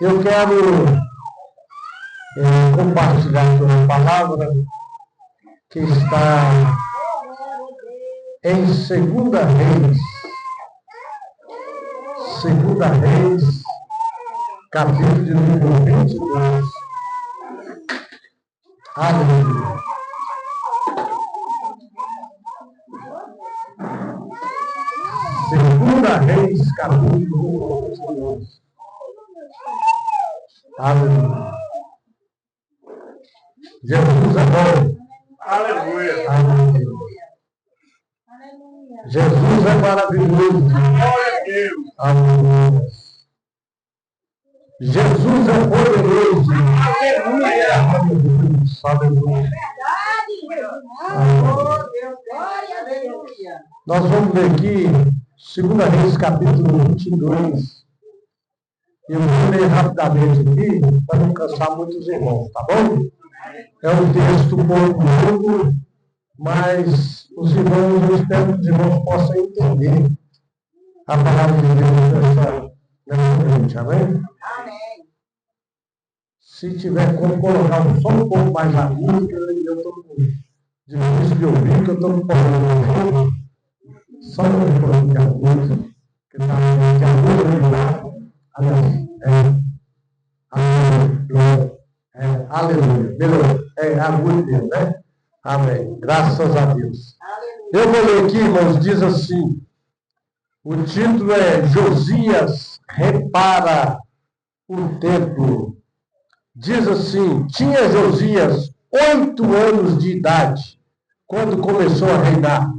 Eu quero compartilhar aqui uma palavra que está em 2 Reis. 2 Reis, capítulo de número 22. Aleluia. 2 Reis, capítulo de número 22. Aleluia. Jesus é bom. Aleluia. Aleluia. Jesus é maravilhoso. Glória a Deus. Aleluia. Jesus é poderoso. Aleluia. Aleluia. Oh, Deus, glória a Deus. Nós vamos ler aqui 2 Reis, capítulo 22. Eu vou ler rapidamente aqui, para não cansar muitos irmãos, tá bom? É um texto um pouco longo, mas os irmãos, eu espero que os irmãos possam entender a palavra de Deus nessa noite, amém? Amém. Se tiver como colocar só um pouco mais a música, eu estou com difícil de ouvir, que eu estou com problema. Só para colocar a música, que está que a música aleluia. Melhorou. A música, né? Amém. Graças a Deus. Eu vou ler aqui, irmãos, diz assim. O título é Josias repara o templo. Diz assim: tinha Josias 8 anos de idade quando começou a reinar.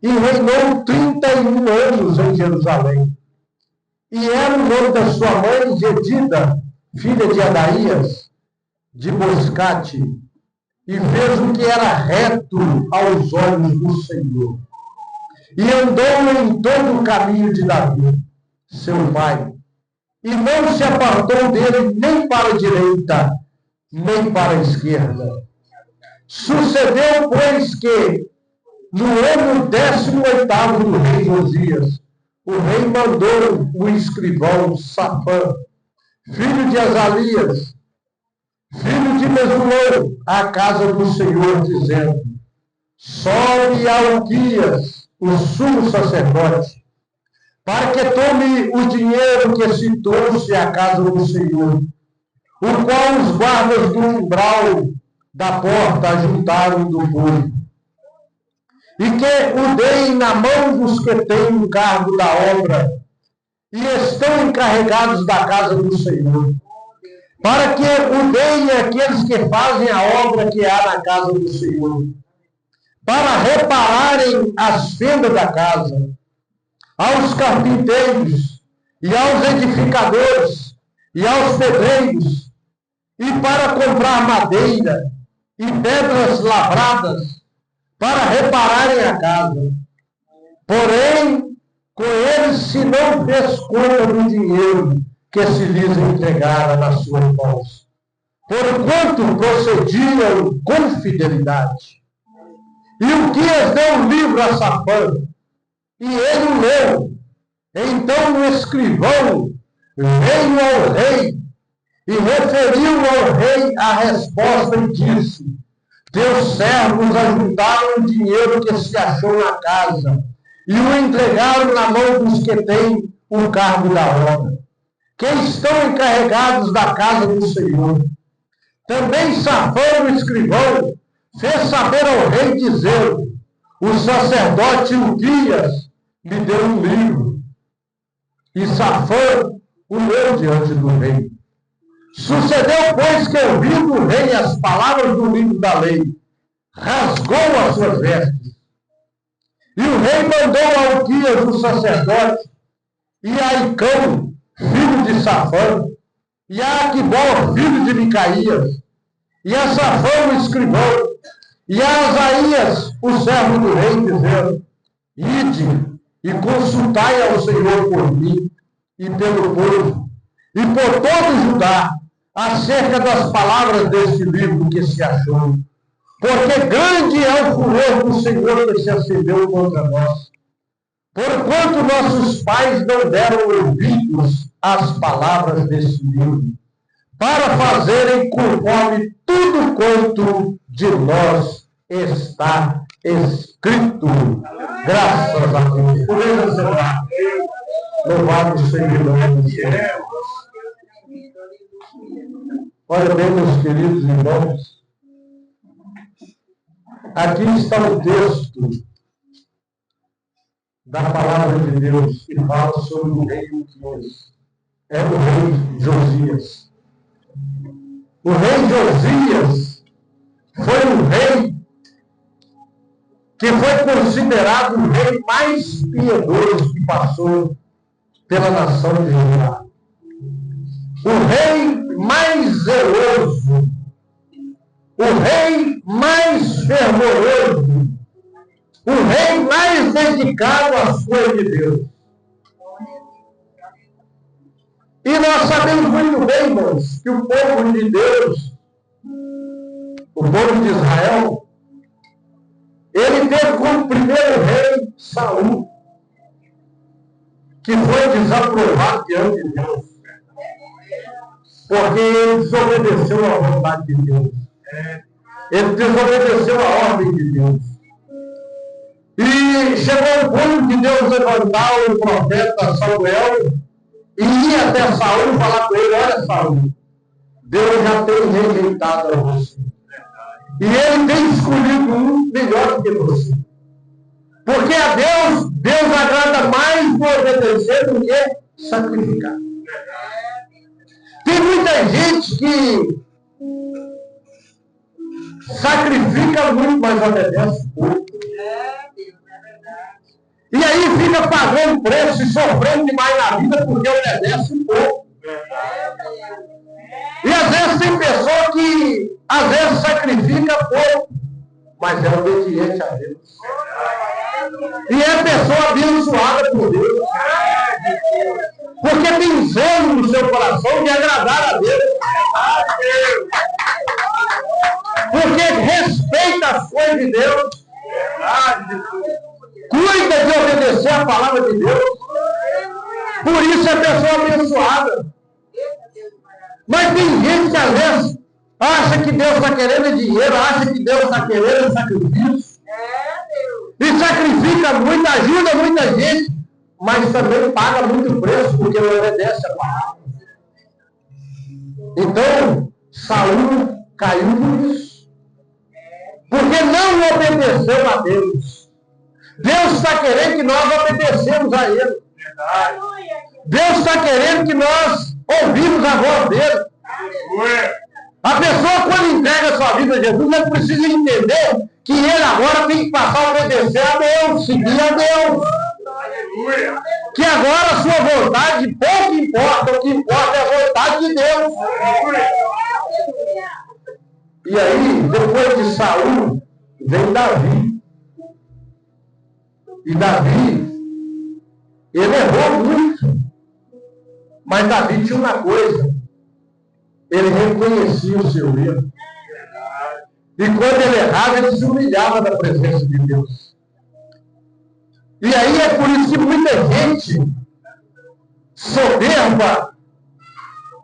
E reinou 31 anos em Jerusalém. E era o nome da sua mãe Jedida, filha de Adaías, de Boscate, e fez o que era reto aos olhos do Senhor. E andou em todo o caminho de Davi, seu pai, e não se apartou dele nem para a direita, nem para a esquerda. Sucedeu, pois, que no ano 18º do rei Josias, o rei mandou o escrivão Safã, filho de Azalias, filho de Mesulão, à casa do Senhor, dizendo: sobe a Hilquias, o sumo sacerdote, para que tome o dinheiro que se trouxe à casa do Senhor, o qual os guardas do umbral da porta ajuntaram do povo, e que o deem na mão dos que têm o cargo da obra e estão encarregados da casa do Senhor, para que o deem àqueles que fazem a obra que há na casa do Senhor, para repararem as fendas da casa, aos carpinteiros, e aos edificadores, e aos pedreiros, e para comprar madeira e pedras lavradas, para repararem a casa. Porém, com eles se não fez conta do dinheiro que se lhes entregara nas suas mãos, porquanto procediam com fidelidade. E Hilquias deu o livro a Safã, e ele o leu. Então o escrivão veio ao rei e referiu ao rei a resposta e disse: teus servos ajuntaram o dinheiro que se achou na casa e o entregaram na mão dos que têm o cargo da obra, que estão encarregados da casa do Senhor. Também Safã, o escrivão, fez saber ao rei, dizendo: o sacerdote Hilquias me deu um livro. E Safã o leu diante do rei. Sucedeu, pois, que ouvindo o rei as palavras do livro da lei, rasgou as suas vestes. E o rei mandou a Hilquias, o sacerdote, e a Icão, filho de Safã, e a Aquibó, filho de Micaías, e a Safã, o escrivão, e a Asaías, o servo do rei, dizendo: ide e consultai ao Senhor por mim e pelo povo, e por todo Judá, acerca das palavras deste livro que se achou. Porque grande é o furor do Senhor que se acendeu contra nós. Porquanto nossos pais não deram ouvidos às palavras deste livro, para fazerem conforme tudo quanto de nós está escrito. Graças a Deus. Podemos sentar. Louvado seja o nome de Deus. Olha bem, meus queridos irmãos. Aqui está o texto da palavra de Deus que fala sobre o rei Uzias. É o rei Josias. O rei Josias foi um rei que foi considerado o rei mais piedoso que passou pela nação de Judá. O rei mais zeloso, o rei mais fervoroso, o rei mais dedicado às coisas de Deus. E nós sabemos muito bem, irmãos, que o povo de Deus, o povo de Israel, ele teve como primeiro rei Saul, que foi desaprovado diante de Deus, porque ele desobedeceu à vontade de Deus. Ele desobedeceu a ordem de Deus. E chegou o ponto de Deus levantar o profeta Samuel e ia até Saul falar com ele: olha, Saul, Deus já tem rejeitado a você. E ele tem escolhido um melhor que você. Porque a Deus agrada mais por obedecer do que sacrificar. Tem muita gente que sacrifica muito, mas obedece pouco. E aí fica pagando preço e sofrendo demais na vida porque obedece pouco. E às vezes tem pessoa que às vezes sacrifica pouco, mas é obediente a Deus. E é pessoa abençoada por Deus. Porque tem zelo no seu coração de agradar a Deus. Porque respeita as coisas de Deus. Cuida de obedecer a palavra de Deus. Por isso é pessoa abençoada. Mas tem gente que às vezes acha que Deus está querendo dinheiro, acha que Deus está querendo sacrifício. E sacrifica muito, ajuda muita gente, mas também paga muito preço porque não obedece a palavra. Então, Saul caiu por isso. Porque não obedeceu a Deus. Deus está querendo que nós obedecemos a Ele. Deus está querendo que nós ouvimos a voz dele. A pessoa, quando entrega a sua vida a Jesus, ela precisa entender que ele agora tem que passar a obedecer a Deus, seguir a Deus. Que agora a sua vontade pouco importa, o que importa é a vontade de Deus. E aí, depois de Saul, vem Davi. E Davi, ele errou muito. Mas Davi tinha uma coisa. Ele reconhecia o seu erro. E quando ele errava, ele se humilhava na presença de Deus. E aí é por isso que muita gente soberba,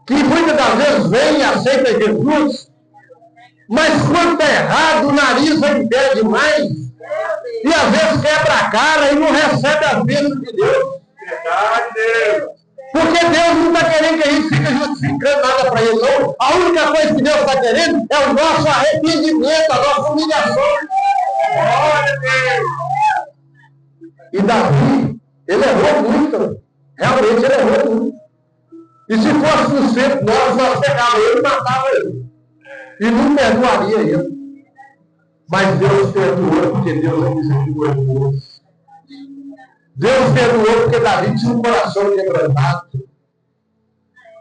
que muitas das vezes vem e aceita Jesus, mas quando está errado, o nariz vai em pé demais, e às vezes quebra a cara e não recebe a bênção de Deus. Porque Deus não está querendo que a gente fique justificando nada para Ele, não. A única coisa que Deus está querendo é o nosso arrependimento, a nossa humilhação. E Davi, ele errou muito. Realmente ele errou muito. E se fosse no centro, nós pegávamos ele e matávamos ele. E não perdoaria ele. Mas Deus perdoou porque Deus é misericordioso. Deus perdoou porque Davi tinha um coração quebrantado.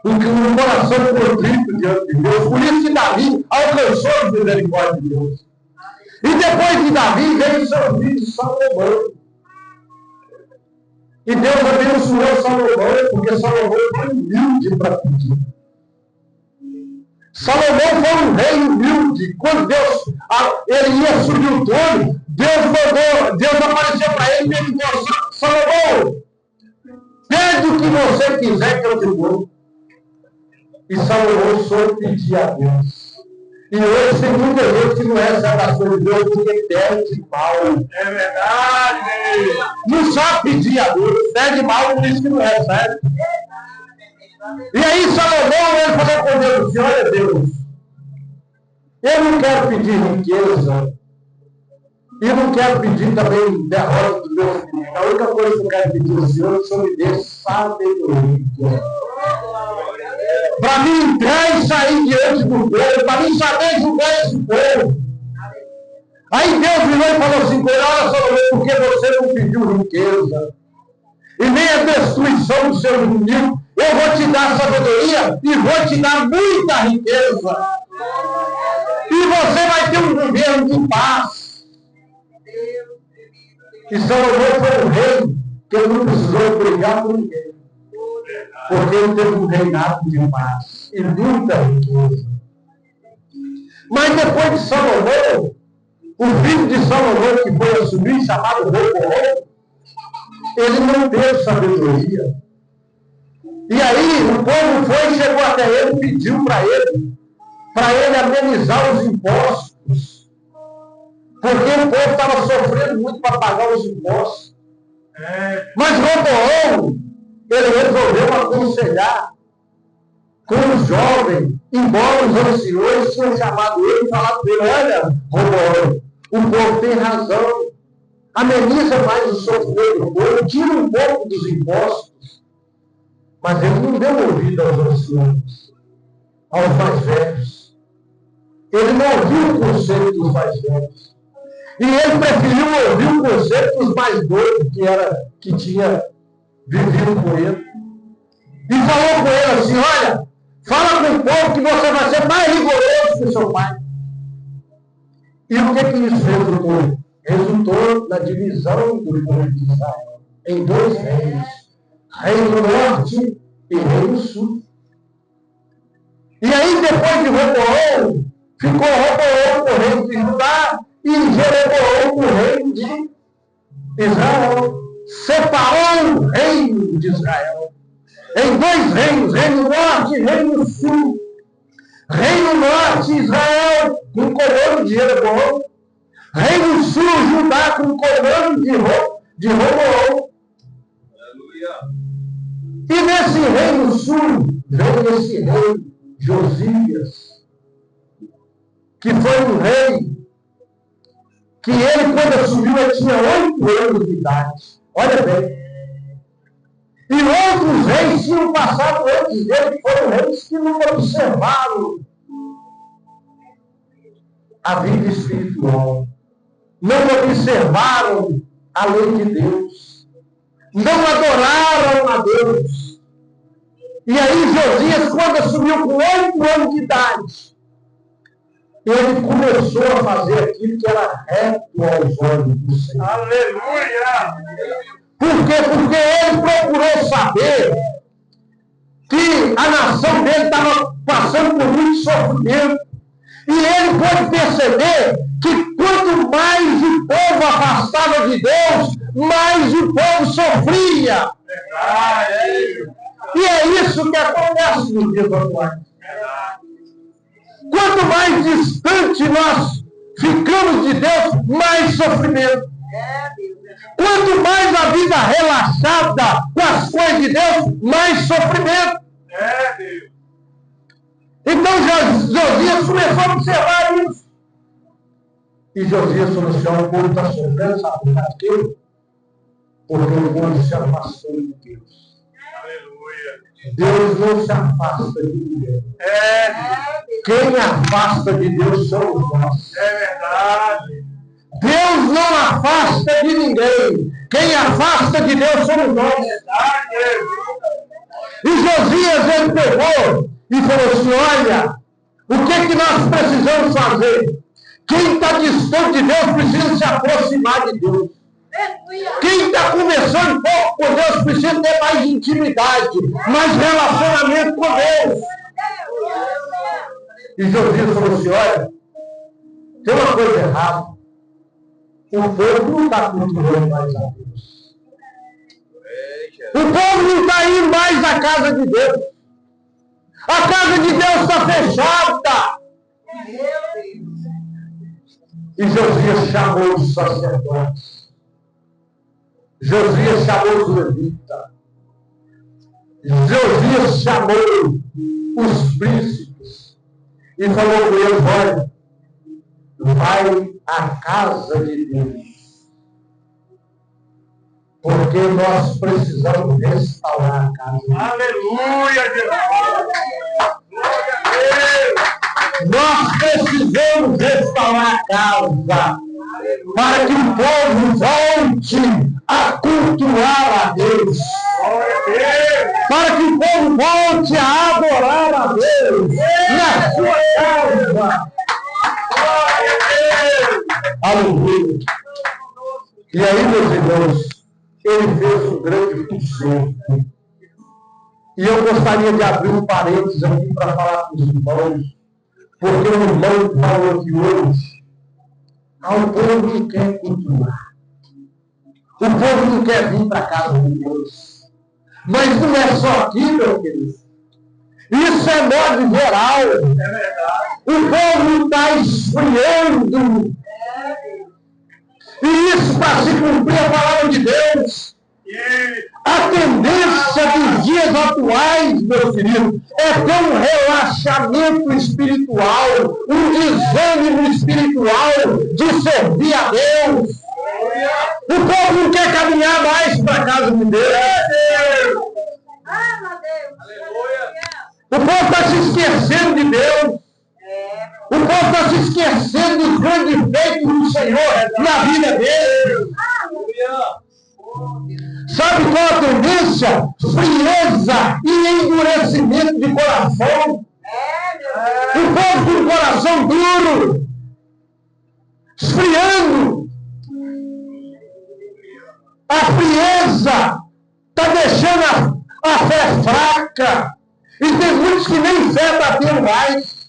Um coração contrito diante de Deus. Por isso que Davi alcançou a misericórdia de Deus. E depois de Davi veio seu filho Salomão. E Deus abençoou Salomão porque Salomão foi humilde para pedir. Salomão foi um rei humilde. Quando ele ia subir o trono, Deus apareceu para ele e perguntou: Salomão, pede o que você quiser que eu te dou. E Salomão soube pedir a Deus. E hoje tem muita gente que não recebe a oração de Deus porque pede mal. É verdade. Não sabe pedir a Deus, pede mal, por isso que não recebe. E aí Salomão, ele falou com Deus assim, olha Deus, eu não quero pedir riqueza, e não quero pedir também derrota do meu filho. A única coisa que eu quero pedir ao Senhor é que o Senhor me dê sabedoria. Para mim entrar e sair diante do povo, para mim saber julgar esse povo. Aí Deus virou e falou assim, olha Salomão, porque você não pediu riqueza, e nem a destruição do seu inimigo, eu vou te dar sabedoria e vou te dar muita riqueza. E você vai ter um governo de paz. E Salomão foi um rei que ele não precisou brigar com ninguém. Porque ele teve um reinado de paz e muita riqueza. Mas depois de Salomão, o filho de Salomão que foi assumir, chamado Roboão, ele não teve sabedoria. E aí o povo foi, chegou até ele e pediu para ele amenizar os impostos. Porque o povo estava sofrendo muito para pagar os impostos. Mas Roboão, ele resolveu aconselhar com os jovens, embora os anciões tinham chamado ele e falado para ele, olha, Roboão, o povo tem razão, ameniza mais o sofrimento do povo, tira um pouco dos impostos. Mas ele não deu ouvido aos anciões, aos mais velhos. Ele não ouviu o conselho dos mais velhos. E ele preferiu ouvir o conselho dos mais doidos que tinha vivido com ele. E falou com ele assim, olha, fala com o povo que você vai ser mais rigoroso que o seu pai. E o que isso resultou? Resultou na divisão do povo de Israel em dois reinos. Reino Norte e Reino Sul. E aí, depois de Roboão, ficou Roboão no reino de Judá e Jeroboão no reino de Israel. Separou o reino de Israel em dois reinos, Reino Norte e Reino Sul. Reino Norte, Israel, com o comando de Jeroboão. Reino Sul, Judá, com o comando de Roboão. E nesse reino sul, veio esse rei Josias, que foi um rei que ele, quando assumiu, ele tinha 8 anos de idade. Olha bem. E outros reis tinham passado antes dele, que foram reis que não observaram a vida espiritual. Não observaram a lei de Deus. Não adoraram a Deus. E aí Josias, quando assumiu com 8 anos de idade, ele começou a fazer aquilo que era reto aos olhos do Senhor. Aleluia! Por quê? Porque ele procurou saber que a nação dele estava passando por muito sofrimento. E ele pôde perceber que quanto mais o povo afastava de Deus, mais o povo sofria. E é isso que acontece nos dias atuais. Quanto mais distante nós ficamos de Deus, mais sofrimento. Quanto mais a vida relaxada com as coisas de Deus, mais sofrimento. Então Josias começou a observar isso. E Josias falou assim, o povo está sofrendo, sabe por quê? Porque o povo se afastou de Deus. Aleluia. Deus não se afasta de ninguém. Quem afasta de Deus somos nós. É verdade. Deus não afasta de ninguém. Quem afasta de Deus somos nós. E Josias, ele pegou e falou assim, olha, o que nós precisamos fazer? Quem está distante de Deus precisa se aproximar de Deus. Quem está conversando pouco com Deus precisa ter mais intimidade, mais relacionamento com Deus. E Josias falou assim, olha, tem uma coisa errada. O povo não está cultuando mais a Deus. O povo não está indo mais à casa de Deus. A casa de Deus está fechada. E Josias chamou os sacerdotes. Josias chamou os levitas. Josias chamou os príncipes. E falou com eles: olha, vai à casa de Deus. Porque nós precisamos restaurar a casa. Aleluia, Jesus! Glória a Deus! Nós precisamos restaurar a casa para que o povo volte a cultuar a Deus. Glória a Deus! Para que o povo volte a adorar a Deus na sua casa. Glória a Deus! Aleluia. E aí, meus irmãos, ele fez um grande concerto. E eu gostaria de abrir um parênteses aqui para falar com os irmãos, porque o irmão falou que hoje o povo não quer cultuar. O povo não quer vir para a casa de Deus. Mas não é só aqui, meu querido. Isso é modo geral. É verdade. O povo está esfriando. E isso para se cumprir a palavra de Deus. A tendência dos dias atuais, meu querido, é ter um relaxamento espiritual, um desânimo espiritual de servir a Deus. O povo não quer caminhar mais para a casa de Deus. O povo está se esquecendo de Deus. O povo está se esquecendo dos grandes feitos do Senhor na vida dele. Sabe qual a tendência? Frieza e endurecimento de coração. O povo com o coração duro, esfriando. A frieza está deixando a fé fraca. E tem muitos que nem fé está tendo mais.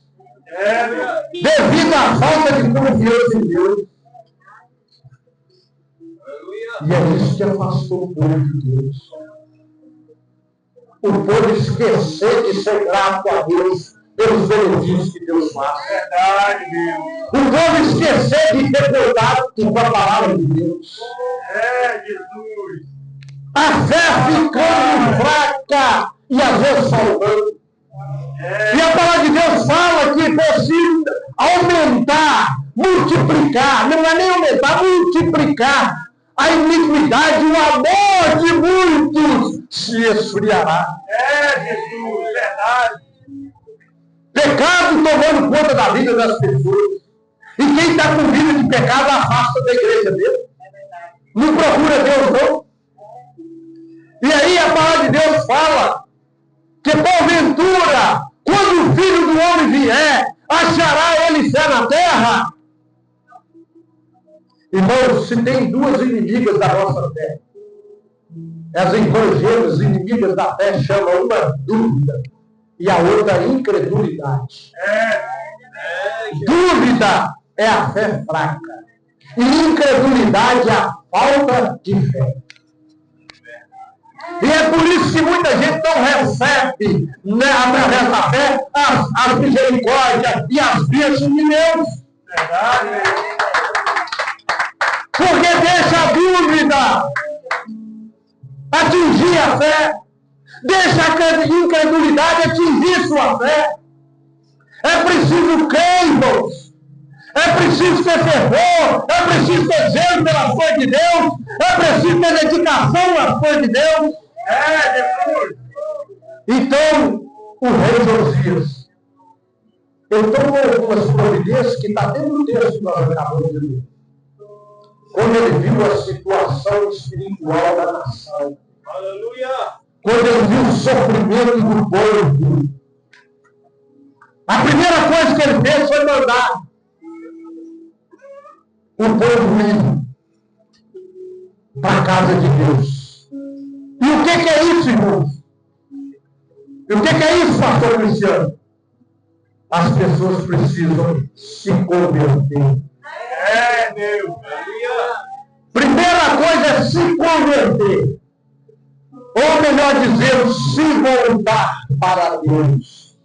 Devido à falta de confiança em Deus. E é isso que afastou o povo de Deus. O povo esquecer de ser grato a Deus pelos benefícios que Deus faz. Verdade, Deus. O povo esquecer de ter cuidado com a palavra de Deus. Jesus. A fé ficando fraca e às vezes faltando. E a palavra de Deus fala que é possível aumentar, multiplicar, não é nem aumentar, multiplicar a iniquidade, o amor de muitos se esfriará. Jesus, verdade. Pecado tomando conta da vida das pessoas. E quem está com vida de pecado afasta da igreja dele. Não procura Deus, não. E aí a palavra de Deus fala que porventura, quando o Filho do Homem vier, achará ele fé na terra? Irmãos, se tem duas inimigas da nossa fé, as evangelhas inimigas da fé chamam uma dúvida e a outra incredulidade. Dúvida é a fé fraca e incredulidade é a falta de fé. E é por isso que muita gente não recebe, né, através da fé, as misericórdias e as bênçãos de Deus. Verdade. Porque deixa a dúvida atingir a fé. Deixa a incredulidade atingir sua fé. É preciso crer, irmãos. É preciso ter fervor. É preciso ter zelo pela coisa de Deus. É preciso ter dedicação às coisas de Deus. Jesus. Então, o rei Josias, ele tomou algumas providências que está dentro do texto que nós acabamos de ler. Quando ele viu a situação espiritual da nação. Aleluia. Quando ele viu o sofrimento do povo. A primeira coisa que ele fez foi mandar o povo ir para a casa de Deus. E o que é isso, irmãos? E o que é isso, pastor Cristiano? As pessoas precisam se converter. Deus. Primeira coisa é se converter. Ou melhor dizendo, se voltar para Deus.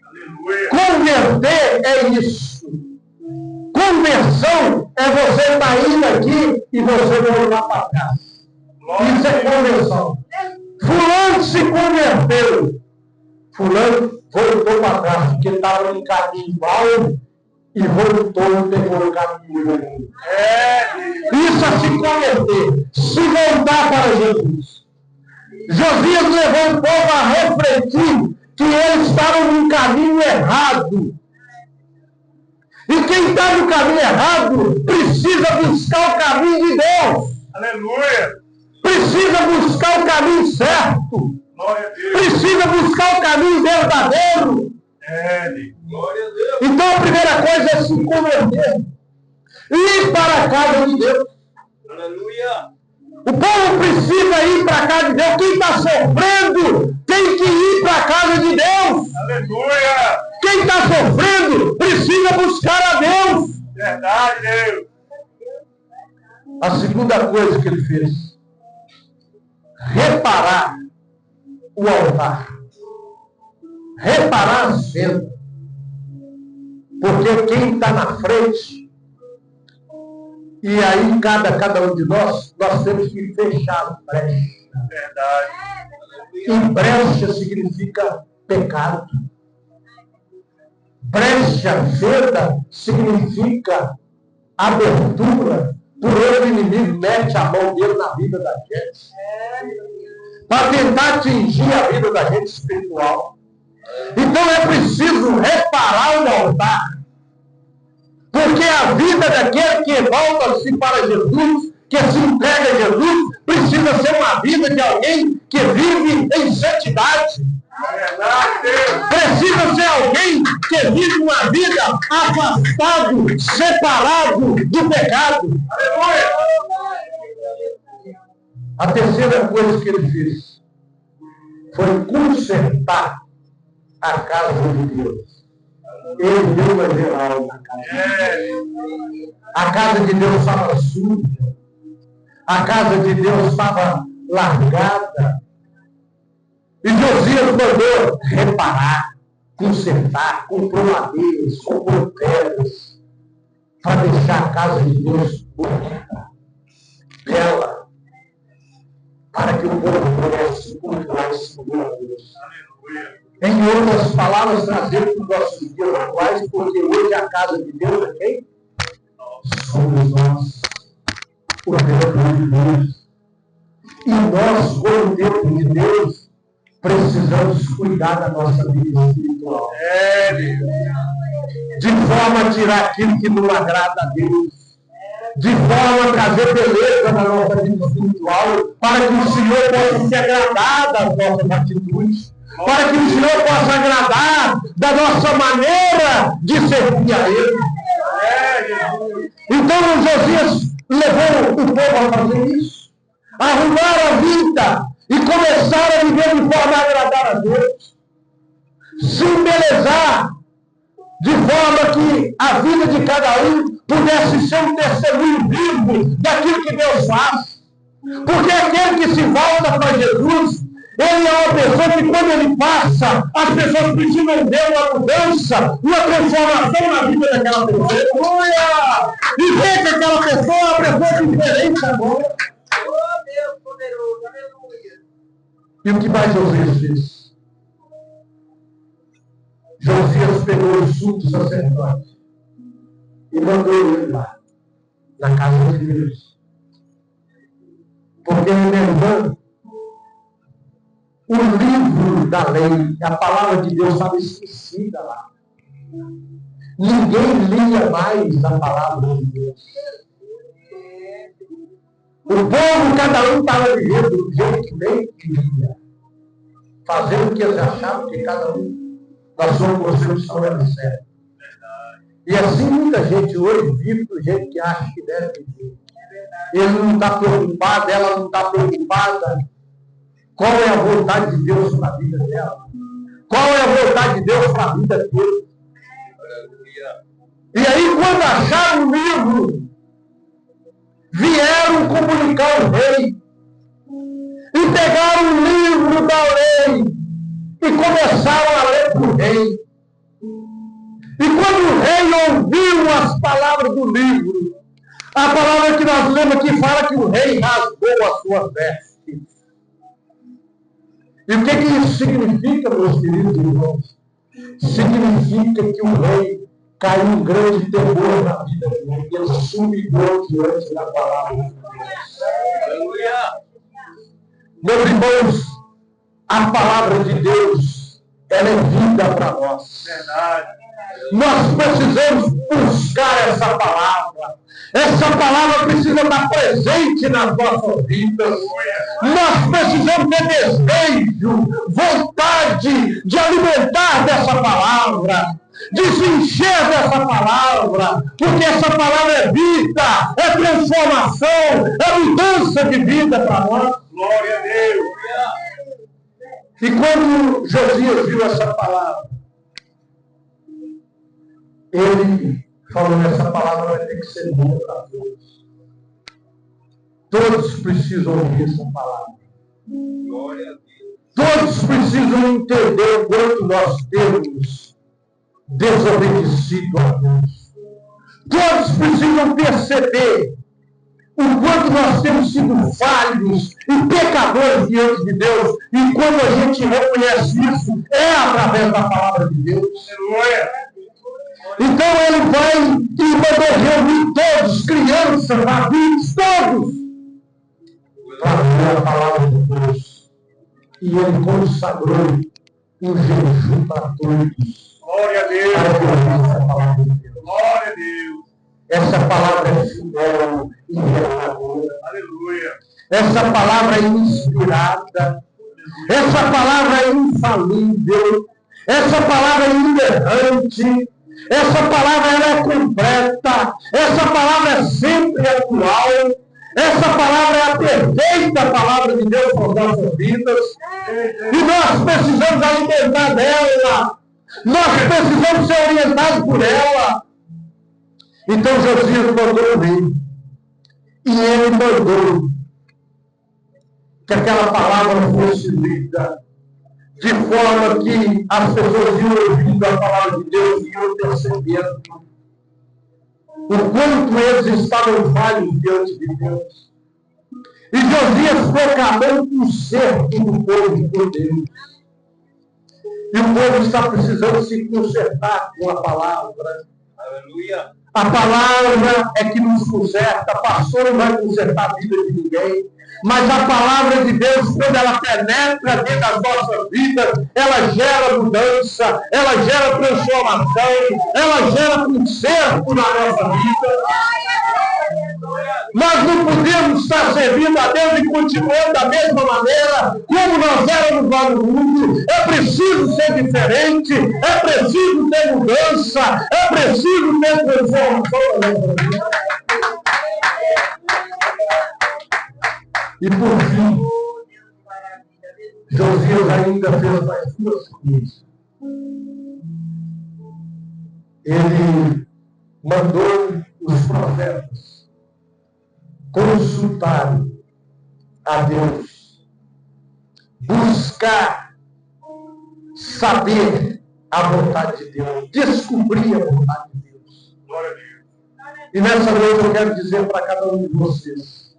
Aleluia. Converter é isso. Conversão é você estar indo aqui e você voltar para casa. Isso é conversão. Fulano se converteu. Fulano voltou para trás, porque estava no caminho mau e voltou e pegou o caminho ruim. Isso é se converter. Se voltar para Jesus. Josias levou o povo a refletir que eles estavam no caminho errado. E quem está no caminho errado precisa buscar o caminho de Deus. Aleluia. Precisa buscar o caminho certo. Glória a Deus. Precisa buscar o caminho verdadeiro. Glória a Deus. Então a primeira coisa é se converter. Ir para a casa de Deus. Aleluia. O povo precisa ir para a casa de Deus. Quem está sofrendo tem que ir para a casa de Deus. Aleluia. Quem está sofrendo precisa buscar a Deus. Verdade, Deus. A segunda coisa que ele fez, reparar o altar. Reparar a cena. Porque quem está na frente, e aí cada um de nós temos que fechar a brecha. Verdade. E brecha significa pecado. Brecha, veda, significa abertura. Por onde o inimigo mete a mão dele na vida da gente. Para tentar atingir a vida da gente espiritual. Então é preciso reparar o altar. Porque a vida daquele que volta-se para Jesus, que se entrega a Jesus, precisa ser uma vida de alguém que vive em santidade. Verdade, Deus. Precisa ser alguém que vive uma vida afastado, separado do pecado. Aleluia. A terceira coisa que ele fez foi consertar a casa de Deus. Ele deu uma geral na casa. A casa de Deus estava suja. A casa de Deus estava largada. E Josias mandou reparar, consertar, comprou madeiras, comprou pedras, para deixar a casa de Deus bonita, bela, para que o povo pudesse cultuar e segurar a Deus. Em outras palavras, trazer para os nossos dias atuais, porque hoje a casa de Deus é quem? Somos nós, o templo de Deus. E nós, como templo de Deus, precisamos cuidar da nossa vida espiritual. De forma a tirar aquilo que não agrada a Deus. De forma a trazer beleza na nossa vida espiritual, para que o Senhor possa se agradar das nossas atitudes. Para que o Senhor possa agradar da nossa maneira de servir a Ele. Então Josias levou o povo a fazer isso. Arrumar a vida e começar a viver de forma a agradar a Deus. Se embelezar de forma que a vida de cada um pudesse ser um testemunho vivo daquilo que Deus faz. Porque aquele que se volta para Jesus, ele é uma pessoa que quando ele passa, as pessoas precisam ver uma mudança, uma transformação na vida daquela pessoa. E ver que aquela pessoa é uma pessoa diferente agora. Oh, Deus poderoso, aleluia. E o que mais Josias fez? Josias pegou o sumo sacerdote e mandou ele lá, na casa de Deus. Porque lembrando, o livro da lei, a palavra de Deus estava esquecida lá. Ninguém lia mais a palavra de Deus. O povo, cada um estava vivendo do jeito que bem queria. Fazendo o que eles achavam que cada um, na sua concepção, era certo. E assim muita gente hoje vive do jeito que acha que deve viver. Ele não está preocupado, ela não está preocupada. Qual é a vontade de Deus para a vida dela? Qual é a vontade de Deus para a vida dele? E aí, quando acharam o livro, vieram comunicar ao rei. E pegaram o livro e começaram a ler para o rei. E quando o rei ouviu as palavras do livro, a palavra que nós lemos aqui fala que o rei rasgou as suas vestes. E o que isso significa, meus queridos irmãos? Significa que o rei caiu um grande temor na vida dele. Ele se humilhou diante da palavra de Deus. Aleluia. Meus irmãos, a palavra de Deus, ela é vida para nós. Verdade. Nós precisamos buscar essa palavra. Essa palavra precisa estar presente nas nossas vidas. Nós precisamos ter desejo, vontade de alimentar dessa palavra, de se encher dessa palavra, porque essa palavra é vida, é transformação, é mudança de vida para nós. Glória a Deus. E quando Josias viu essa palavra, ele falou: essa palavra vai ter que ser boa para todos. Todos precisam ouvir essa palavra. Glória a Deus. Todos precisam entender o quanto nós temos desobedecido a Deus. Todos precisam perceber o quanto nós temos sido falhos e pecadores diante de Deus. E quando a gente reconhece isso, é através da palavra de Deus. Aleluia. Então ele vai e mandou reunir todos, crianças, adultos, todos, para ler a palavra de Deus. E ele consagrou um jejum para todos. Glória a Deus. Para ouvir essa palavra de Deus. Glória a Deus. Essa palavra é fiel e reveladora. Aleluia. Essa palavra é inspirada. Essa palavra é infalível. Essa palavra é inerrante. Essa palavra ela é completa. Essa palavra é sempre atual. Essa palavra é a perfeita palavra de Deus para as nossas vidas. E nós precisamos alimentar dela. Nós precisamos ser orientados por ela. Então Josias mandou o rei. E ele mandou que aquela palavra fosse lida, de forma que as pessoas iam ouvindo a palavra de Deus e iam percebendo o quanto eles estavam falhos diante de Deus. E Josias proclamando o cerco do povo por Deus. E o povo está precisando se consertar com a palavra. Aleluia. A palavra é que nos conserta. Pastor não vai consertar a vida de ninguém. Mas a palavra de Deus, quando ela penetra dentro das nossas vidas, ela gera mudança, ela gera transformação, ela gera conserto na nossa vida. Nós não podemos estar servindo a Deus e continuando da mesma maneira como nós éramos lá no mundo. É preciso ser diferente, é preciso ter mudança, é preciso ter transformação na nossa vida. E por fim, Josias ainda fez mais duas coisas. Ele mandou os profetas consultarem a Deus, buscar saber a vontade de Deus, descobrir a vontade de Deus. Glória a Deus. E nessa noite eu quero dizer para cada um de vocês: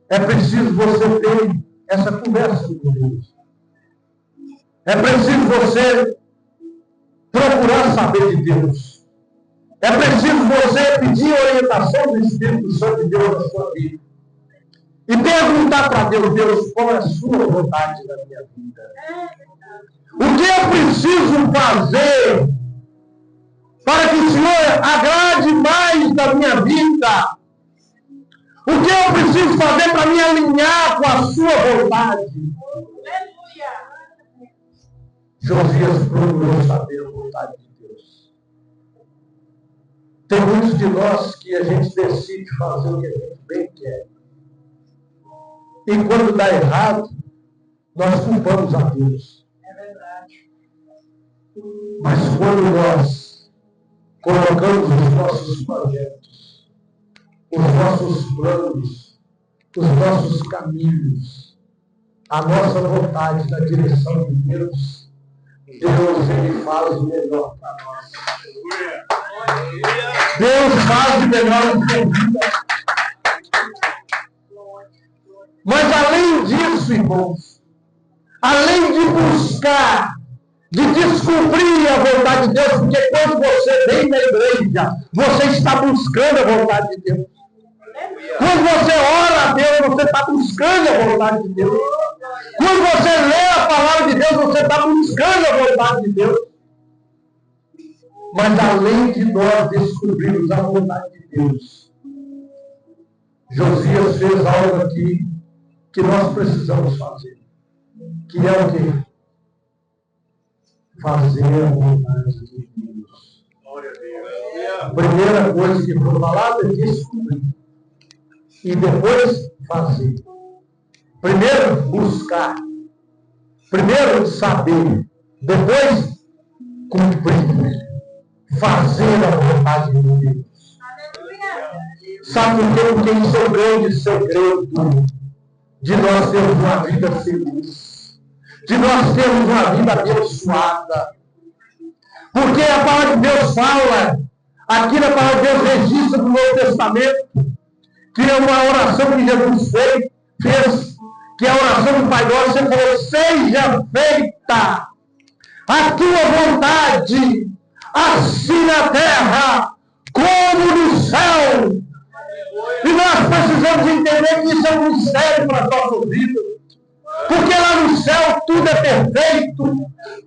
é preciso você ter essa conversa com Deus. É preciso você procurar saber de Deus. É preciso você pedir orientação do Espírito Santo de Deus na sua vida. E perguntar para Deus: Deus, qual é a sua vontade na minha vida? O que eu preciso fazer para que o Senhor agrade mais da minha vida? O que eu preciso fazer para me alinhar com a sua vontade? Josias procurou saber a vontade de Deus. Tem muitos de nós que a gente decide fazer o que a gente bem quer. E quando dá errado, nós culpamos a Deus. É verdade. Mas quando nós colocamos os nossos projetos, os nossos planos, os nossos caminhos a nossa vontade na direção de Deus, Deus ele faz o melhor para nós. Deus faz o melhor para nós. Mas além disso, irmãos, além de buscar, de descobrir a vontade de Deus, porque quando você vem na igreja, você está buscando a vontade de Deus. Quando você ora a Deus, você está buscando a vontade de Deus. Quando você lê a palavra de Deus, você está buscando a vontade de Deus. Mas além de nós descobrirmos a vontade de Deus, Josias fez algo aqui que nós precisamos fazer. Que é o quê? Fazer a vontade de Deus. A primeira coisa que foi falada é descobrir. E depois fazer. Primeiro buscar. Primeiro saber. Depois cumprir. Fazer a vontade de Deus. Sabe por quê? Porque isso é o grande segredo de nós termos uma vida feliz. De nós termos uma vida abençoada. Porque a palavra de Deus fala, aqui na palavra de Deus registra no Novo Testamento, que é uma oração que Jesus fez, que é a oração do Pai Nosso, ele falou, seja feita a tua vontade, assim na terra, como no céu. E nós precisamos entender que isso é um mistério para a nossa vida. Porque lá no céu tudo é perfeito,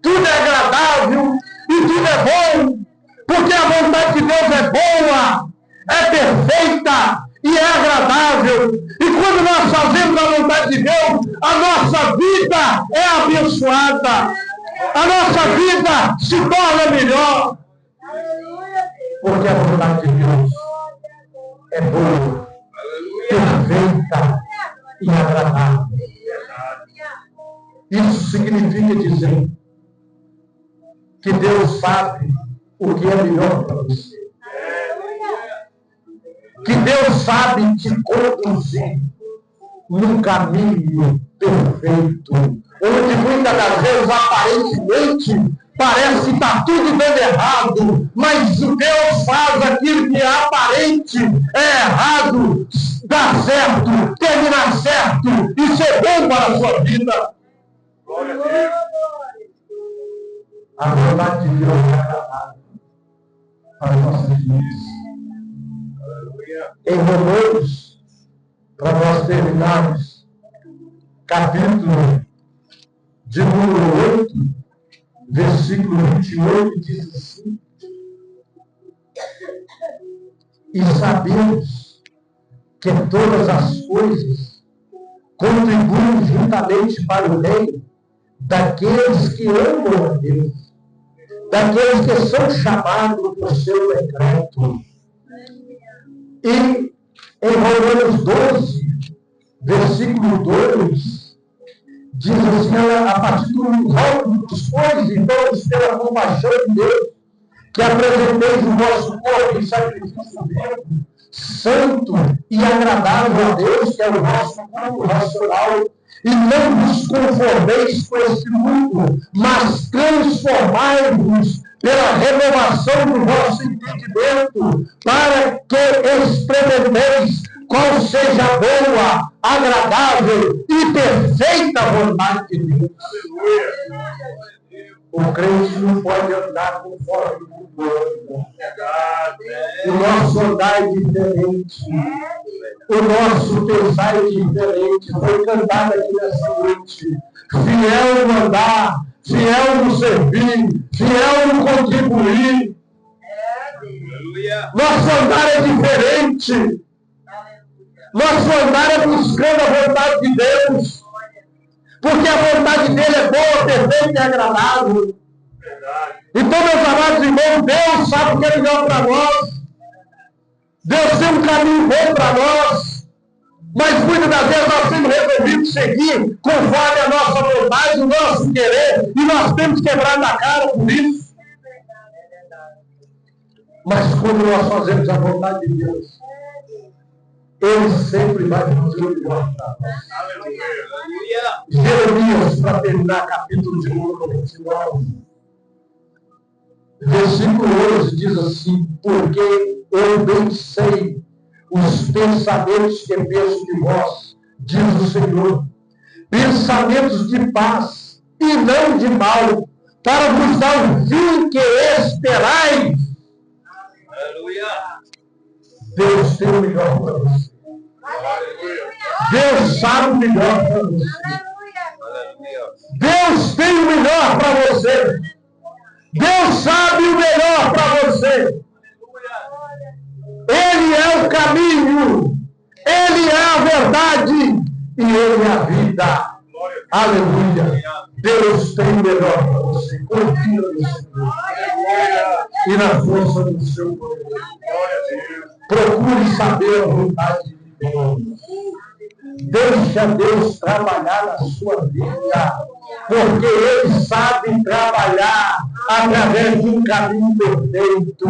tudo é agradável e tudo é bom. Porque a vontade de Deus é boa, é perfeita e é agradável. E quando nós fazemos a vontade de Deus, a nossa vida é abençoada. A nossa vida se torna melhor. Porque a vontade de Deus é boa, perfeita e agradável. Isso significa dizer que Deus sabe o que é melhor para você. Que Deus sabe te conduzir num caminho perfeito, onde muitas das vezes aparentemente parece que está tudo dando errado, mas Deus faz aquilo que é aparente, é errado, dar certo, terminar certo e ser bom para a sua vida. Glória a Deus. A vontade de Deus é agradável para as nossas vidas. Em Romanos, para nós terminarmos, capítulo de número 8, versículo 28, diz assim: e sabemos que todas as coisas contribuem juntamente para o bem daqueles que amam a Deus, daqueles que são chamados por seu decreto. E em Romanos 12, versículo 2, diz assim, a partir dos coisas, então, pela compaixão de Deus, que apresenteis o vosso corpo em sacrifício vivo, santo e agradável a Deus, que é o vosso culto racional, e não vos conformeis com este mundo, mas transformai-vos pela renovação do vosso entendimento, para que experimenteis qual seja a boa, agradável e perfeita vontade de Deus. O crente não pode andar conforme o mundo anda. O nosso andar é diferente. O nosso pensar é diferente. Foi cantado aqui nessa noite. Fiel no andar, fiel no servir, fiel no contribuir. Nosso andar é diferente. Nosso andar é buscando a vontade de Deus. Porque a vontade dele é boa, perfeita e agradável. Então, meus amados irmãos, Deus sabe o que é melhor para nós. Deus tem um caminho bom para nós. Mas muitas das vezes nós temos resolvido seguir conforme a nossa vontade, o nosso querer, e nós temos quebrado a cara por isso. Mas quando nós fazemos a vontade de Deus, Ele sempre vai fazer o melhor para nós. Aleluia. Jeremias, para terminar, capítulo de número 29. Versículo 11 diz assim: porque eu bem sei os pensamentos que penso de vós, diz o Senhor, pensamentos de paz e não de mal, para vos dar o fim que esperais. Aleluia. Deus tem o melhor para você. Deus sabe o melhor para você. Aleluia. Deus tem o melhor para você. Deus sabe o melhor para você. Ele é o caminho, Ele é a verdade e Ele é a vida. Aleluia. Deus tem o melhor para você. Confia no Senhor e na força do seu poder. Procure saber a vontade de Deus. Deixa Deus trabalhar na sua vida, porque Ele sabe trabalhar através de um caminho perfeito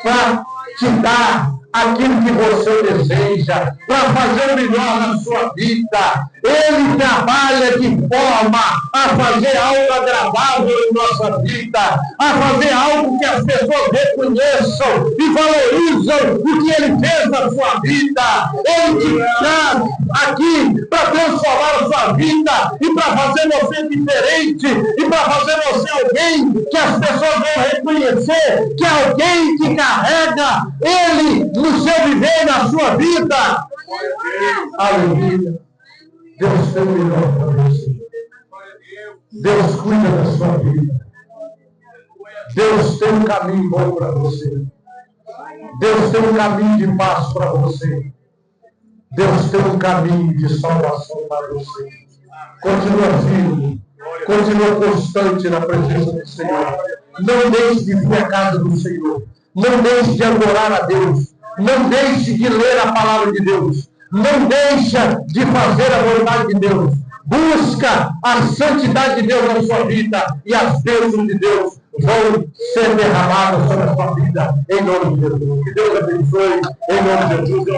para te dar aquilo que você deseja, para fazer o melhor na sua vida. Ele trabalha de forma a fazer algo agradável em nossa vida, a fazer algo que as pessoas reconheçam e valorizam o que Ele fez na sua vida. Ele te traz aqui para transformar a sua vida e para fazer você diferente e para fazer você alguém que as pessoas vão reconhecer, que é alguém que carrega Ele no seu viver, na sua vida. Aleluia. Deus tem o melhor para você. Deus cuida da sua vida. Deus tem um caminho bom para você. Deus tem um caminho de paz para você. Deus tem um caminho de salvação para você. Continua firme. Continua constante na presença do Senhor. Não deixe de vir à casa do Senhor. Não deixe de adorar a Deus. Não deixe de ler a palavra de Deus. Não deixa de fazer a vontade de Deus. Busca a santidade de Deus na sua vida e as bênçãos de Deus vão ser derramadas sobre a sua vida em nome de Jesus. Que Deus abençoe em nome de Jesus.